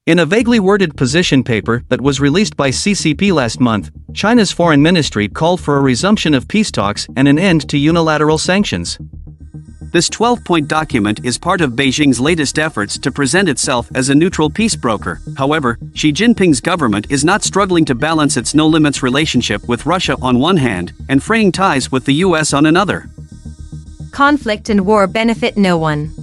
In a vaguely worded position paper that was released by CCP last month, China's foreign ministry called for a resumption of peace talks and an end to unilateral sanctions. This 12-point document is part of Beijing's latest efforts to present itself as a neutral peace broker. However, Xi Jinping's government is not struggling to balance its no-limits relationship with Russia on one hand and fraying ties with the US on another. Conflict and war benefit no one.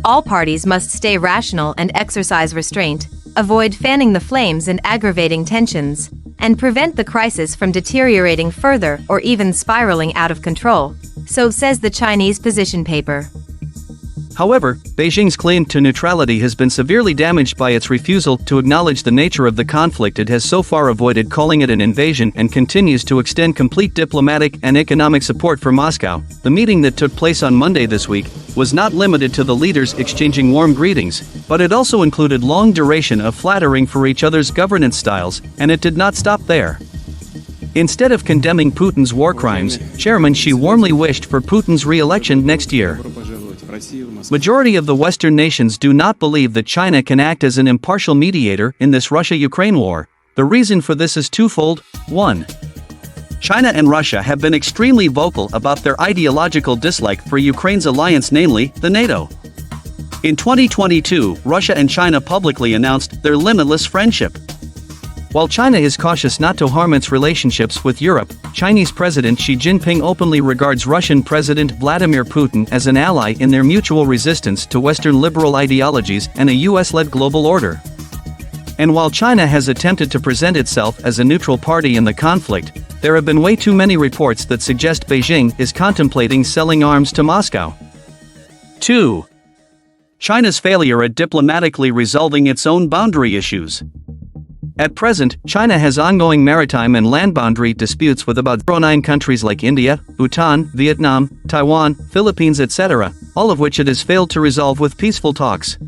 All parties must stay rational and exercise restraint, avoid fanning the flames and aggravating tensions, and prevent the crisis from deteriorating further or even spiraling out of control, so says the Chinese position paper. However, Beijing's claim to neutrality has been severely damaged by its refusal to acknowledge the nature of the conflict. It has so far avoided calling it an invasion and continues to extend complete diplomatic and economic support for Moscow. The meeting that took place on Monday this week was not limited to the leaders exchanging warm greetings, but it also included long duration of flattering for each other's governance styles, and it did not stop there. Instead of condemning Putin's war crimes, Chairman Xi warmly wished for Putin's re-election next year. Majority of the Western nations do not believe that China can act as an impartial mediator in this Russia-Ukraine war. The reason for this is twofold. 1. China and Russia have been extremely vocal about their ideological dislike for Ukraine's alliance, namely, the NATO. In 2022, Russia and China publicly announced their limitless friendship. While China is cautious not to harm its relationships with Europe, Chinese President Xi Jinping openly regards Russian President Vladimir Putin as an ally in their mutual resistance to Western liberal ideologies and a US-led global order. And while China has attempted to present itself as a neutral party in the conflict, there have been way too many reports that suggest Beijing is contemplating selling arms to Moscow. 2. China's failure at diplomatically resolving its own boundary issues. At present, China has ongoing maritime and land boundary disputes with about 9 countries like India, Bhutan, Vietnam, Taiwan, Philippines, etc., all of which it has failed to resolve with peaceful talks.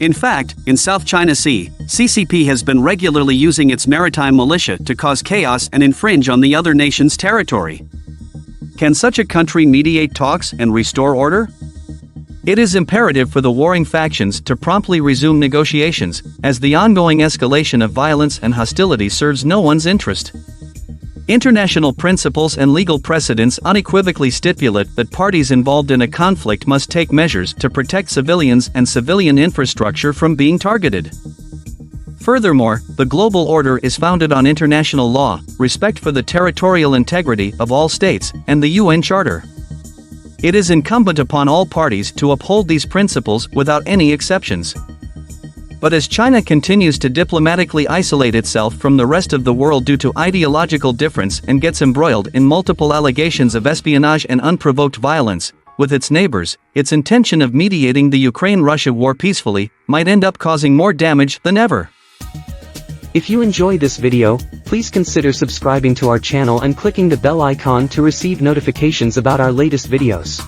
In fact, in South China Sea, CCP has been regularly using its maritime militia to cause chaos and infringe on the other nation's territory. Can such a country mediate talks and restore order? It is imperative for the warring factions to promptly resume negotiations, as the ongoing escalation of violence and hostility serves no one's interest. International principles and legal precedents unequivocally stipulate that parties involved in a conflict must take measures to protect civilians and civilian infrastructure from being targeted. Furthermore, the global order is founded on international law, respect for the territorial integrity of all states, and the UN Charter. It is incumbent upon all parties to uphold these principles without any exceptions. But as China continues to diplomatically isolate itself from the rest of the world due to ideological difference and gets embroiled in multiple allegations of espionage and unprovoked violence with its neighbors, its intention of mediating the Ukraine-Russia war peacefully might end up causing more damage than ever. If you enjoy this video, please consider subscribing to our channel and clicking the bell icon to receive notifications about our latest videos.